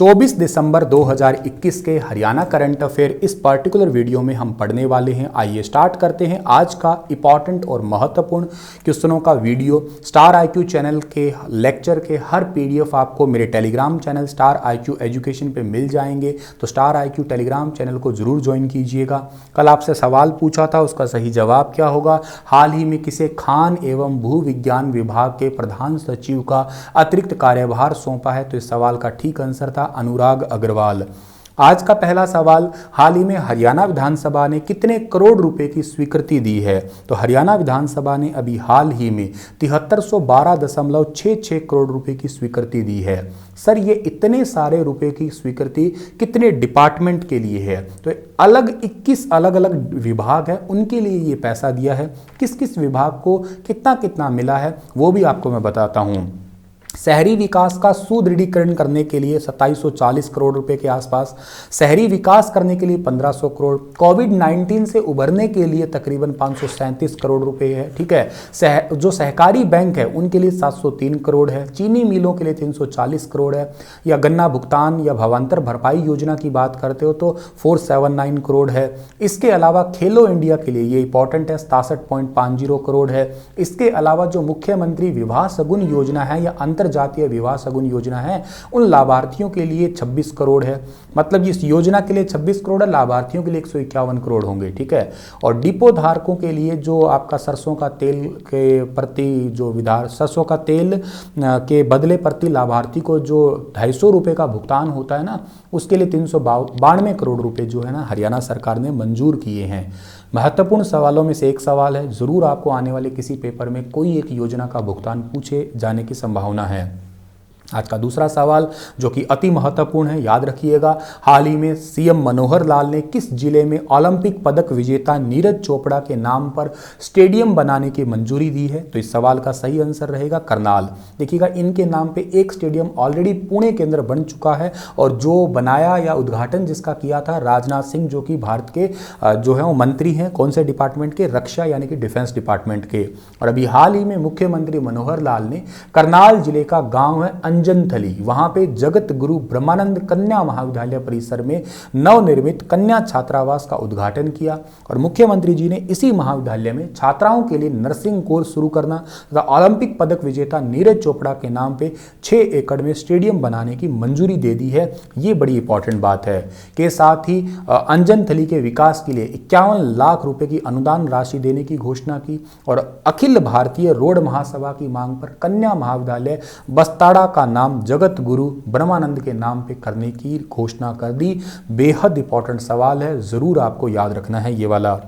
24 दिसंबर 2021 के Haryana current affair इस particular video में हम पढ़ने वाले हैं। आइए स्टार्ट करते हैं आज का इंपॉर्टेंट और महत्वपूर्ण क्वेश्चनों का वीडियो। स्टार आईक्यू चैनल के लेक्चर के हर पीडीएफ आपको मेरे Telegram channel star IQ education पे मिल जाएंगे, तो स्टार आईक्यू टेलीग्राम चैनल को जरूर ज्वाइन कीजिएगा। कल आपसे सवाल पूछा था, उसका सही जवाब क्या होगा? हाल ही में किसे खान एवं भू विज्ञान विभाग के प्रधान सचिव का अतिरिक्त कार्यभार सौंपा है? तो इस सवाल का ठीक आंसर था अनुराग अग्रवाल। आज का पहला सवाल, हाल ही में हरियाणा विधानसभा ने कितने करोड़ रुपए की स्वीकृति दी है? तो हरियाणा विधानसभा ने अभी हाल ही में 7312.66 करोड़ रुपए की स्वीकृति दी है। सर, ये इतने सारे रुपए की स्वीकृति कितने डिपार्टमेंट के लिए है? तो 21 अलग अलग विभाग है, उनके लिए ये पैसा दिया है। किस किस विभाग को कितना कितना मिला है वो भी आपको मैं बताता हूं। शहरी विकास का सुदृढ़ीकरण करने के लिए 2740 करोड़ रुपए के आसपास, शहरी विकास करने के लिए 1500 करोड़, कोविड-19 से उभरने के लिए तकरीबन 537 करोड़ रुपए है। ठीक है। जो सहकारी बैंक है उनके लिए 703 करोड़ है, चीनी मिलों के लिए 340 करोड़ है, या गन्ना भुगतान या भावांतर भरपाई योजना की बात करते हो तो 479 करोड़ है। इसके अलावा खेलो इंडिया के लिए, ये इंपॉर्टेंट है, 67.50 करोड़ है। इसके अलावा जो मुख्यमंत्री विवाह शगुन योजना है या जातीय विवाह शगुन योजना है, उन लाभार्थियों के लिए 26 करोड़ है। मतलब इस योजना के लिए 26 करोड़ है, लाभार्थियों के लिए 151 करोड़ होंगे। ठीक है। और डिपो धारकों के लिए जो आपका सरसों का तेल के प्रति जो सरसों का तेल के बदले प्रति लाभार्थी को जो 250 रुपए का भुगतान होता है ना, उसके लिए 392 करोड़ रुपए जो है ना हरियाणा सरकार ने मंजूर किए हैं। महत्वपूर्ण सवालों में से एक सवाल है, जरूर आपको आने वाले किसी पेपर में कोई एक योजना का भुगतान पूछे जाने की संभावना है। आज का दूसरा सवाल जो कि अति महत्वपूर्ण है, याद रखिएगा, हाल ही में सीएम मनोहर लाल ने किस जिले में ओलंपिक पदक विजेता नीरज चोपड़ा के नाम पर स्टेडियम बनाने की मंजूरी दी है? तो इस सवाल का सही आंसर रहेगा करनाल। देखिएगा, इनके नाम पे एक स्टेडियम ऑलरेडी पुणे के अंदर बन चुका है और जो बनाया या उद्घाटन जिसका किया था राजनाथ सिंह, जो कि भारत के जो है वो मंत्री हैं। कौन से डिपार्टमेंट के? रक्षा यानी कि डिफेंस डिपार्टमेंट के। और अभी हाल ही में मुख्यमंत्री मनोहर लाल ने करनाल जिले का गाँव है अंजनथली, वहां पे जगत गुरु ब्रह्मानंद कन्या महाविद्यालय परिसर में नवनिर्मित कन्या छात्रावास का उद्घाटन किया। और मुख्यमंत्री जी ने इसी महाविद्यालय में छात्राओं के लिए नर्सिंग कोर्स शुरू करना तथा ओलंपिक पदक विजेता नीरज चोपड़ा के नाम पे 6 एकड़ में स्टेडियम बनाने की मंजूरी दे दी है। ये बड़ी इंपॉर्टेंट बात है। के साथ ही अंजनथली के विकास के लिए 51 लाख रुपए की अनुदान राशि देने की घोषणा की। और अखिल भारतीय रोड महासभा की मांग पर कन्या महाविद्यालय बस्ताड़ा का नाम जगत गुरु ब्रह्मानंद के नाम पे करने की घोषणा कर दी। बेहद इंपॉर्टेंट सवाल है, जरूर आपको याद रखना है ये वाला।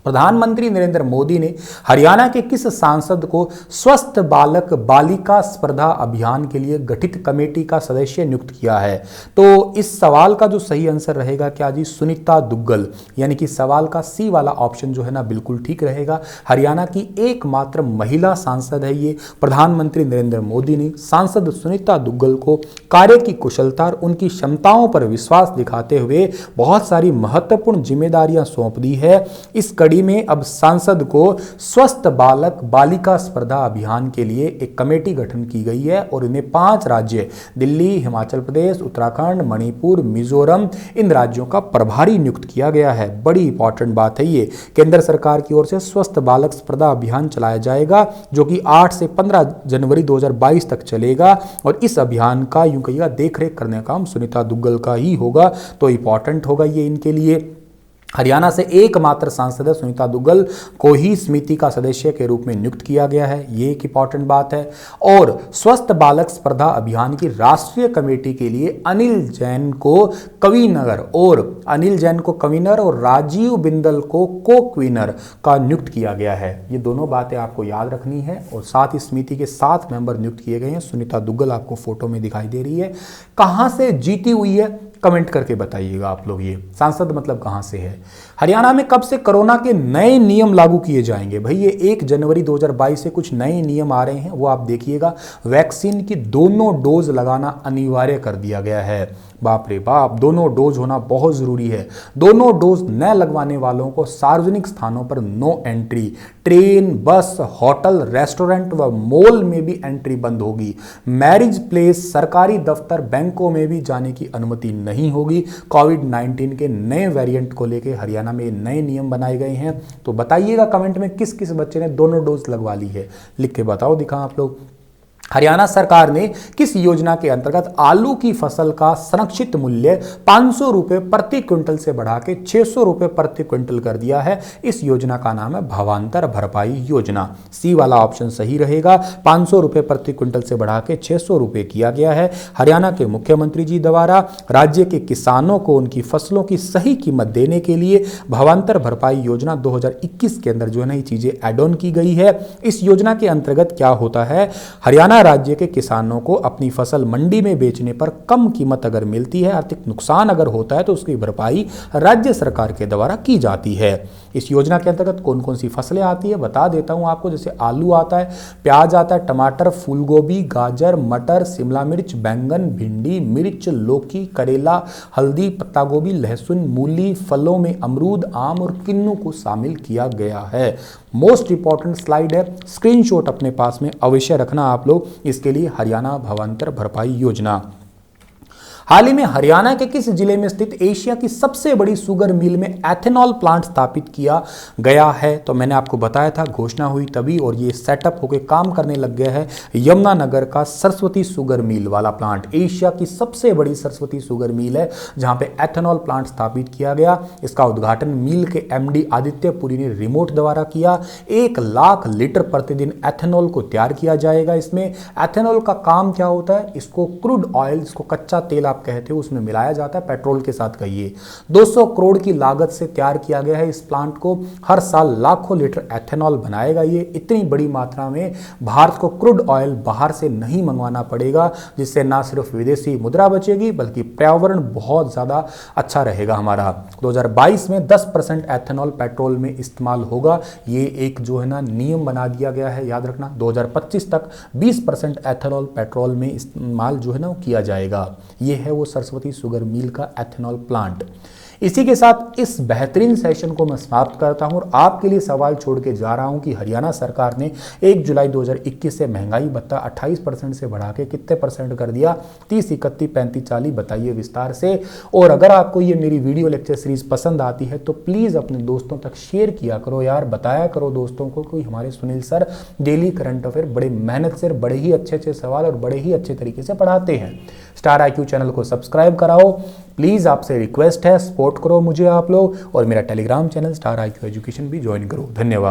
प्रधानमंत्री नरेंद्र मोदी ने हरियाणा के किस सांसद को स्वस्थ बालक बालिका स्पर्धा अभियान के लिए गठित कमेटी का सदस्य नियुक्त किया है? तो इस सवाल का जो सही आंसर रहेगा क्या जी? सुनीता दुग्गल। यानी कि सवाल का सी वाला ऑप्शन जो है ना बिल्कुल ठीक रहेगा। हरियाणा की एकमात्र महिला सांसद है ये। प्रधानमंत्री नरेंद्र मोदी ने सांसद सुनीता दुग्गल को कार्य की कुशलता और उनकी क्षमताओं पर विश्वास दिखाते हुए बहुत सारी महत्वपूर्ण जिम्मेदारियां सौंप दी है। इस कड़ी में अब सांसद को स्वस्थ बालक बालिका स्पर्धा अभियान के लिए एक कमेटी गठन की गई है और इन्हें 5 राज्य, दिल्ली, हिमाचल प्रदेश, उत्तराखंड, मणिपुर, मिजोरम, इन राज्यों का प्रभारी नियुक्त किया गया है। बड़ी इंपॉर्टेंट बात है ये। केंद्र सरकार की ओर से स्वस्थ बालक स्पर्धा अभियान चलाया जाएगा जो कि 8 से 15 जनवरी 2022 तक चलेगा। और इस अभियान का यूं कहिएगा देखरेख करने का काम सुनीता दुग्गल का ही होगा। तो इंपॉर्टेंट होगा ये इनके लिए। हरियाणा से एकमात्र सांसद है सुनीता दुग्गल को ही समिति का सदस्य के रूप में नियुक्त किया गया है। ये एक इंपॉर्टेंट बात है। और स्वस्थ बालक स्पर्धा अभियान की राष्ट्रीय कमेटी के लिए अनिल जैन को कन्वीनर और राजीव बिंदल को को-कन्वीनर का नियुक्त किया गया है। ये दोनों बातें आपको याद रखनी है। और साथ ही समिति के 7 मेंबर नियुक्त किए गए हैं। सुनीता दुग्गल आपको फोटो में दिखाई दे रही है। कहां से जीती हुई है कमेंट करके बताइएगा आप लोग। ये सांसद मतलब कहां से है? हरियाणा में कब से कोरोना के नए नियम लागू किए जाएंगे? भाई ये 1 जनवरी 2022 से कुछ नए नियम आ रहे हैं, वो आप देखिएगा। वैक्सीन की दोनों डोज लगाना अनिवार्य कर दिया गया है। बाप रे बाप, दोनों डोज होना बहुत जरूरी है। दोनों डोज न लगवाने वालों को सार्वजनिक स्थानों पर नो एंट्री, ट्रेन, बस, होटल, रेस्टोरेंट व मॉल में भी एंट्री बंद होगी। मैरिज प्लेस, सरकारी दफ्तर, बैंकों में भी जाने की अनुमति नहीं होगी। कोविड-19 के नए वेरिएंट को लेकर हरियाणा में नए नियम बनाए गए हैं। तो बताइएगा कमेंट में किस किस बच्चे ने दोनों डोज लगवा ली है, लिख के बताओ दिखा आप लोग। हरियाणा सरकार ने किस योजना के अंतर्गत आलू की फसल का संरक्षित मूल्य 500 रुपए प्रति क्विंटल से बढ़ा के 600 रुपए प्रति क्विंटल कर दिया है? इस योजना का नाम है भावांतर भरपाई योजना। सी वाला ऑप्शन सही रहेगा। 500 रुपए प्रति क्विंटल से बढ़ा के 600 रुपए किया गया है। हरियाणा के मुख्यमंत्री जी द्वारा राज्य के किसानों को उनकी फसलों की सही कीमत देने के लिए भावांतर भरपाई योजना 2021 के अंदर जो है ना ये चीजें एड ऑन की गई है। इस योजना के अंतर्गत क्या होता है, हरियाणा राज्य के किसानों को अपनी फसल मंडी में बेचने पर कम कीमत अगर मिलती है, आर्थिक नुकसान अगर होता है तो उसकी भरपाई राज्य सरकार के द्वारा की जाती है। इस योजना के अंतर्गत कौन कौन सी फसलें आती है बता देता हूं आपको। जैसे आलू आता है, प्याज आता है, टमाटर, फूलगोभी, गाजर, मटर, शिमला मिर्च, बैंगन, भिंडी, मिर्च, लौकी, करेला, हल्दी, पत्ता गोभी, लहसुन, मूली, फलों में अमरूद, आम और किन्नू को शामिल किया गया है। मोस्ट इंपॉर्टेंट स्लाइड है, स्क्रीनशॉट अपने पास में अवश्य रखना आप लोग। इसके लिए हरियाणा भावांतर भरपाई योजना। हाल ही में हरियाणा के किस जिले में स्थित एशिया की सबसे बड़ी शुगर मिल में एथेनॉल प्लांट स्थापित किया गया है? तो मैंने आपको बताया था, घोषणा हुई तभी और ये सेटअप होकर काम करने लग गया है। यमुनानगर का सरस्वती शुगर मिल वाला प्लांट एशिया की सबसे बड़ी सरस्वती शुगर मिल है, जहां पे एथेनॉल प्लांट स्थापित किया गया। इसका उद्घाटन मिल के एमडी आदित्य पुरी ने रिमोट द्वारा किया। 1 लाख लीटर प्रतिदिन एथेनॉल को तैयार किया जाएगा। इसमें एथेनॉल का काम क्या होता है, इसको क्रूड ऑयल, जिसको कच्चा तेल आप कहते हो, उसमें मिलाया जाता है पेट्रोल के साथ। कहिए 200 करोड़ की लागत से तैयार किया गया है इस प्लांट को। हर साल लाखों लीटर एथेनॉल बनाएगा ये। इतनी बड़ी मात्रा में भारत को क्रूड ऑयल बाहर से नहीं मंगवाना पड़ेगा, जिससे ना सिर्फ विदेशी मुद्रा बचेगी बल्कि पर्यावरण बहुत ज्यादा अच्छा रहेगा हमारा। 2022 में 10% एथेनॉल पेट्रोल में इस्तेमाल होगा। ये एक जो है ना नियम बना दिया गया है, याद रखना। 2025 तक 20% एथेनॉल पेट्रोल में इस्तेमाल जो है ना किया जाएगा। ये है वो सरस्वती शुगर मिल का एथेनॉल प्लांट। इसी के साथ इस बेहतरीन सेशन को मैं समाप्त करता हूं और आपके लिए सवाल छोड़ के जा रहा हूं कि हरियाणा सरकार ने 1 जुलाई 2021 से महंगाई भत्ता 28% से बढ़ा के कितने परसेंट कर दिया? 30, 31, 35, 40 बताइए विस्तार से। और अगर आपको ये मेरी वीडियो लेक्चर सीरीज पसंद आती है तो प्लीज़ अपने दोस्तों तक शेयर किया करो यार, बताया करो दोस्तों को कि हमारे Sunil sir daily current affair बड़े मेहनत से, बड़े ही अच्छे अच्छे सवाल और बड़े ही अच्छे तरीके से पढ़ाते हैं। स्टार IQ चैनल को सब्सक्राइब कराओ प्लीज़, आपसे रिक्वेस्ट है, सपोर्ट करो मुझे आप लोग। और मेरा Telegram channel star IQ education भी ज्वाइन करो। धन्यवाद।